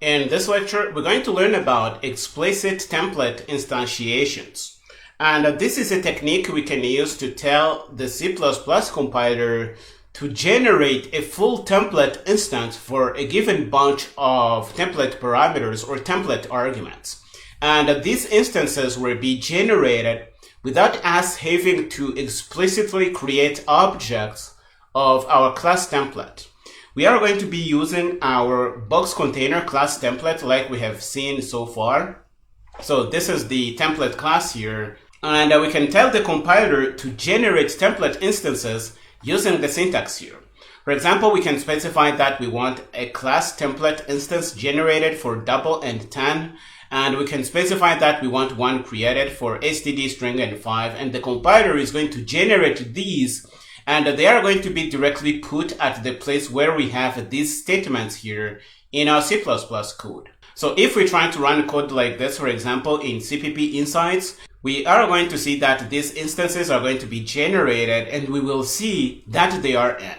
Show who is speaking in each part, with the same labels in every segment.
Speaker 1: In this lecture, we're going to learn about explicit template instantiations. And this is a technique we can use to tell the C++ compiler to generate a full template instance for a given bunch of template parameters or template arguments. And these instances will be generated without us having to explicitly create objects of our class template. We are going to be using our box container class template like we have seen so far. So this is the template class here. And we can tell the compiler to generate template instances using the syntax here. For example, we can specify that we want a class template instance generated for double and 10. And we can specify that we want one created for std, string, and 5. And the compiler is going to generate these, and they are going to be directly put at the place where we have these statements here in our C++ code. So if we try to run code like this, for example, in CPP Insights, we are going to see that these instances are going to be generated, and we will see that they are in.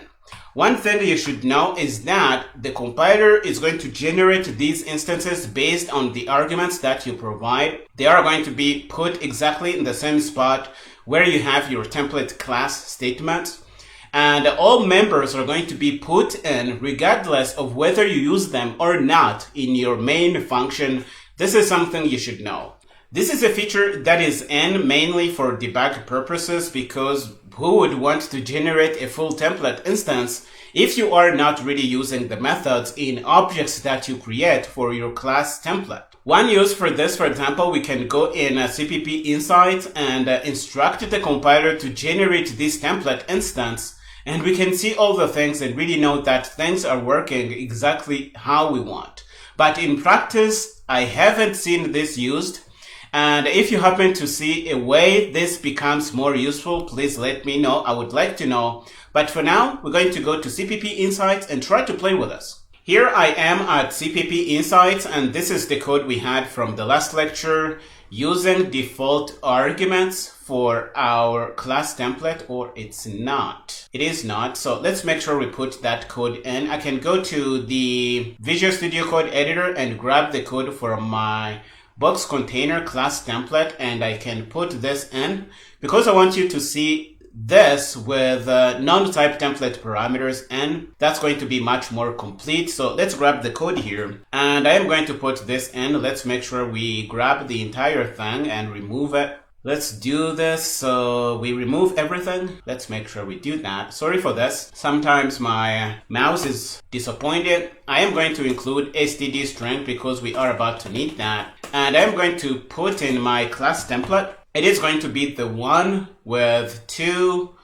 Speaker 1: One thing you should know is that the compiler is going to generate these instances based on the arguments that you provide. They are going to be put exactly in the same spot where you have your template class statements. And all members are going to be put in regardless of whether you use them or not in your main function. This is something you should know. This is a feature that is in mainly for debug purposes, because who would want to generate a full template instance if you are not really using the methods in objects that you create for your class template? One use for this, for example, we can go in CPP Insights and instruct the compiler to generate this template instance, and we can see all the things and really know that things are working exactly how we want. But in practice, I haven't seen this used. And if you happen to see a way this becomes more useful, please let me know. I would like to know. But for now, we're going to go to CPP Insights and try to play with us. Here I am at CPP Insights, and this is the code we had from the last lecture using default arguments for our class template, or it's not. It is not. So let's make sure we put that code in. I can go to the Visual Studio Code editor and grab the code for my box container class template, and I can put this in because I want you to see this with non-type template parameters, and that's going to be much more complete. So let's grab the code here, and I am going to put this in. Let's make sure we grab the entire thing and remove it. Let's do this. So we remove everything. Let's make sure we do that. Sorry for this. Sometimes my mouse is disappointed. I am going to include std string because we are about to need that. And I'm going to put in my class template. It is going to be the one with two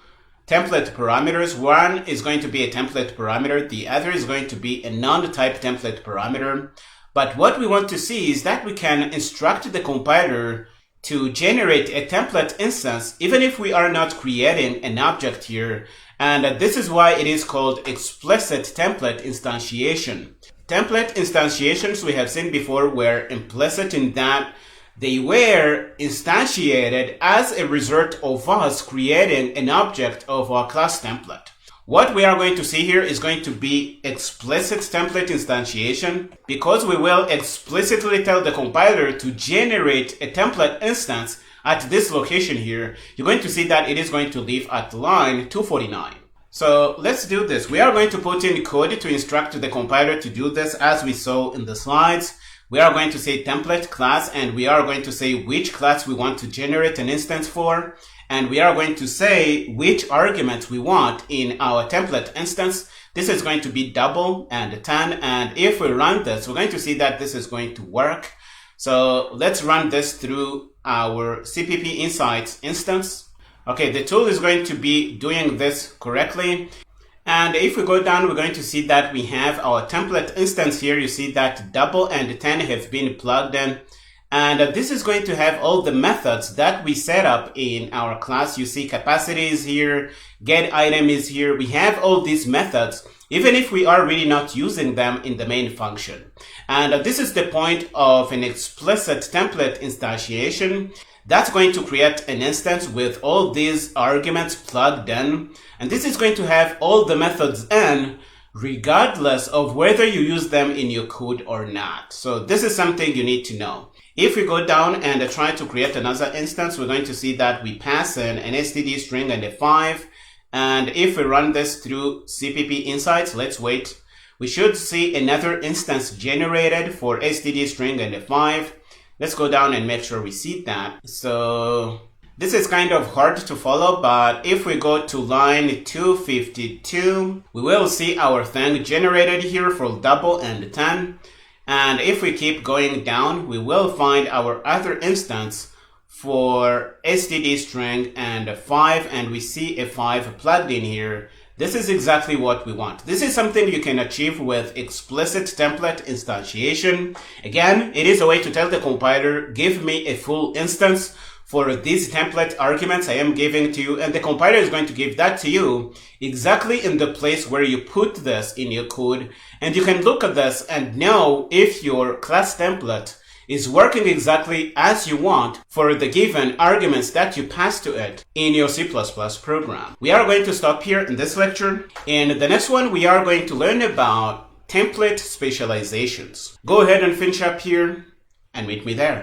Speaker 1: template parameters. One is going to be a template parameter. The other is going to be a non-type template parameter. But what we want to see is that we can instruct the compiler to generate a template instance, even if we are not creating an object here. And this is why it is called explicit template instantiation. Template instantiations we have seen before were implicit in that they were instantiated as a result of us creating an object of our class template. What we are going to see here is going to be explicit template instantiation, because we will explicitly tell the compiler to generate a template instance at this location here. You're going to see that it is going to live at line 249. So let's do this. We are going to put in code to instruct the compiler to do this as we saw in the slides. We are going to say template class, and we are going to say which class we want to generate an instance for. And we are going to say which arguments we want in our template instance. This is going to be double and 10. And if we run this, we're going to see that this is going to work. So let's run this through our CPP Insights instance. Okay, the tool is going to be doing this correctly. And if we go down, we're going to see that we have our template instance here. You see that double and 10 have been plugged in. And this is going to have all the methods that we set up in our class. You see capacity is here, get item is here. We have all these methods, even if we are really not using them in the main function. And this is the point of an explicit template instantiation. That's going to create an instance with all these arguments plugged in. And this is going to have all the methods in regardless of whether you use them in your code or not. So this is something you need to know. If we go down and try to create another instance, we're going to see that we pass in an std string and a 5. And if we run this through CPP Insights, let's wait. We should see another instance generated for std string and a 5. Let's go down and make sure we see that. So this is kind of hard to follow, but if we go to line 252, we will see our thing generated here for double and 10. And if we keep going down, we will find our other instance for std string and a 5, and we see a 5 plugged in here. This is exactly what we want. This is something you can achieve with explicit template instantiation. Again, it is a way to tell the compiler, give me a full instance for these template arguments I am giving to you, and the compiler is going to give that to you exactly in the place where you put this in your code. And you can look at this and know if your class template is working exactly as you want for the given arguments that you pass to it in your C++ program. We are going to stop here in this lecture. In the next one, we are going to learn about template specializations. Go ahead and finish up here and meet me there.